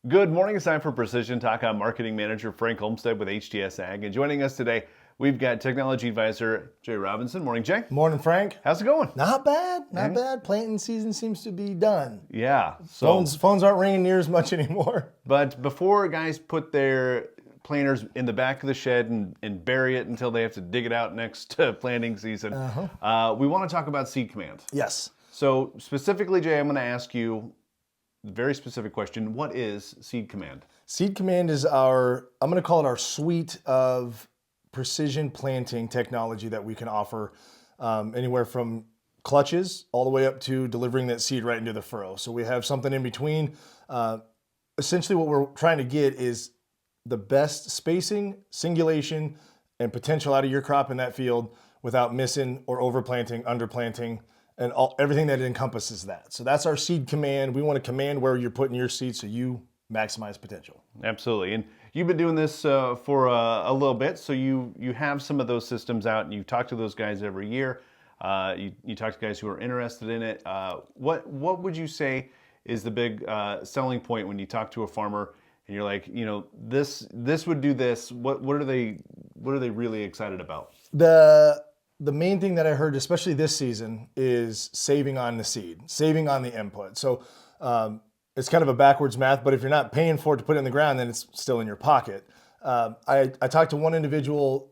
Good morning. It's time for Precision Talk. I'm Marketing Manager Frank Olmstead with HTS Ag. And joining us today, we've got Technology Advisor Jay Robinson. Morning, Jay. Morning, Frank. How's it going? Not bad, not bad. Planting season seems to be done. Yeah. Phones aren't ringing near as much anymore. But before guys put their planters in the back of the shed and bury it until they have to dig it out next planting season, we want to talk about SeedCommand. Yes. So specifically, Jay, I'm going to ask you a very specific question. What is SeedCommand? SeedCommand is I'm going to call it our suite of precision planting technology that we can offer, anywhere from clutches all the way up to delivering that seed right into the furrow. So we have something in between. Essentially what we're trying to get is the best spacing, singulation, and potential out of your crop in that field without missing or overplanting, underplanting, and everything that encompasses that. So that's our SeedCommand. We want to command where you're putting your seed so you maximize potential. Absolutely. And you've been doing this for a little bit, so you have some of those systems out, and you talk to those guys every year. You talk to guys who are interested in it. What would you say is the big selling point when you talk to a farmer and you're like, this would do this? What are they really excited about? The main thing that I heard, especially this season, is saving on the seed, saving on the input. So it's kind of a backwards math, but if you're not paying for it to put it in the ground, then it's still in your pocket. I talked to one individual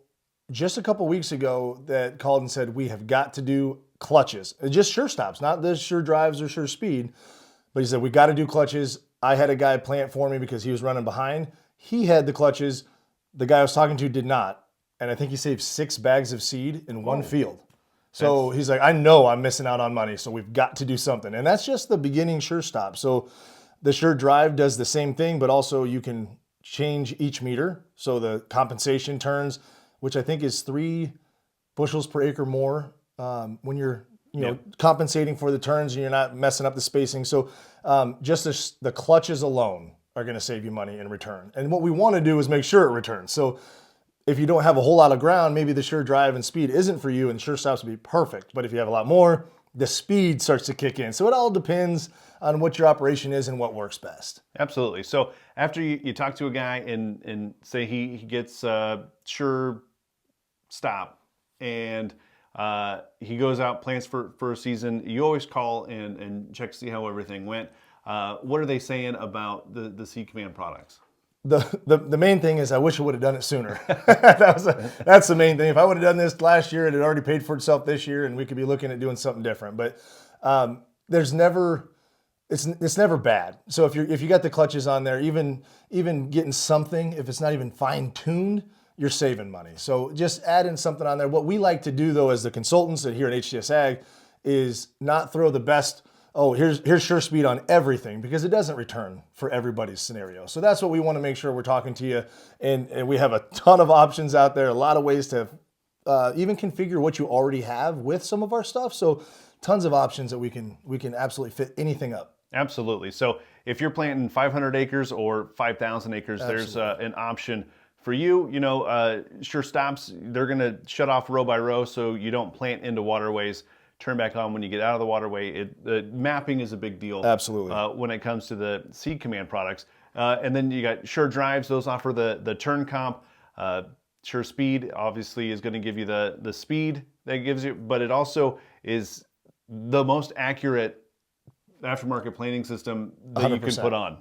just a couple weeks ago that called and said, we have got to do clutches. Just sure stops, not the sure drives or sure speed. But he said, we got to do clutches. I had a guy plant for me because he was running behind. He had the clutches. The guy I was talking to did not. And I think he saved 6 bags of seed in one field. So he's like, I know I'm missing out on money, so we've got to do something. And that's just the beginning sure stop. So the sure drive does the same thing, but also you can change each meter. So the compensation turns, which I think is 3 bushels per acre more when you're compensating for the turns and you're not messing up the spacing. So just the clutches alone are going to save you money in return. And what we want to do is make sure it returns. So if you don't have a whole lot of ground, maybe the sure drive and speed isn't for you and sure stops would be perfect. But if you have a lot more, the speed starts to kick in. So it all depends on what your operation is and what works best. Absolutely. So after you talk to a guy and say he gets sure stop and he goes out, plants for a season, you always call and check to see how everything went. What are they saying about the SeedCommand products? The main thing is I wish I would have done it sooner. That's the main thing. If I would have done this last year, it had already paid for itself this year, and we could be looking at doing something different. But it's never bad. So if you got the clutches on there, even getting something, if it's not even fine tuned, you're saving money. So just add in something on there. What we like to do though, as the consultants here at HTS Ag, is not throw the best. Oh, here's sure speed on everything, because it doesn't return for everybody's scenario. So that's what we want to make sure we're talking to you. And we have a ton of options out there, a lot of ways to even configure what you already have with some of our stuff. So tons of options that we can absolutely fit anything up. Absolutely. So if you're planting 500 acres or 5,000 acres, there's an option for you. Sure stops, they're going to shut off row by row so you don't plant into waterways. Turn back on when you get out of the waterway. The mapping is a big deal. Absolutely. When it comes to the SeedCommand products. And then you got sure drives. Those offer the turn comp. Sure speed obviously is going to give you the speed that gives you, but it also is the most accurate aftermarket planting system that you can put on.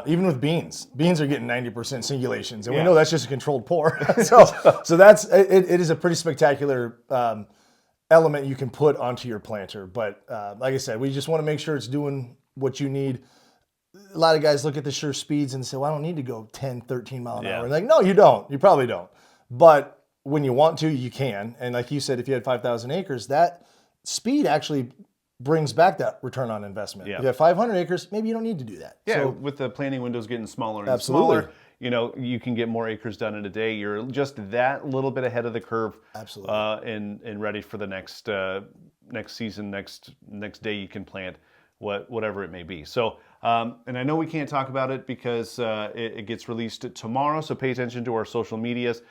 Even with beans are getting 90% singulations, and we know that's just a controlled pour. so that's it is a pretty spectacular element you can put onto your planter. But like I said, we just want to make sure it's doing what you need. A lot of guys look at the sure speeds and say, well, I don't need to go 10, 13 mile an hour. And like, no, you don't. You probably don't. But when you want to, you can. And like you said, if you had 5,000 acres, that speed actually brings back that return on investment. If you have 500 acres, maybe you don't need to do that. Yeah, so, with the planting windows getting smaller and smaller, you can get more acres done in a day. You're just that little bit ahead of the curve. Absolutely. And ready for the next season, next day you can plant whatever it may be. So, and I know we can't talk about it because it gets released tomorrow, so pay attention to our social medias.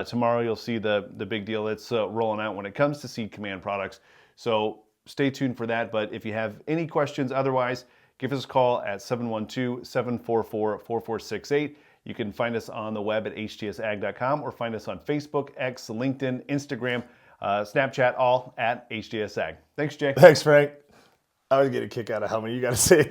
Tomorrow you'll see the big deal that's rolling out when it comes to SeedCommand products. So stay tuned for that. But if you have any questions otherwise, give us a call at 712-744-4468. You can find us on the web at htsag.com or find us on Facebook, X, LinkedIn, Instagram, Snapchat, all at HDSAG. Thanks, Jay. Thanks, Frank. I always get a kick out of how many you got to say.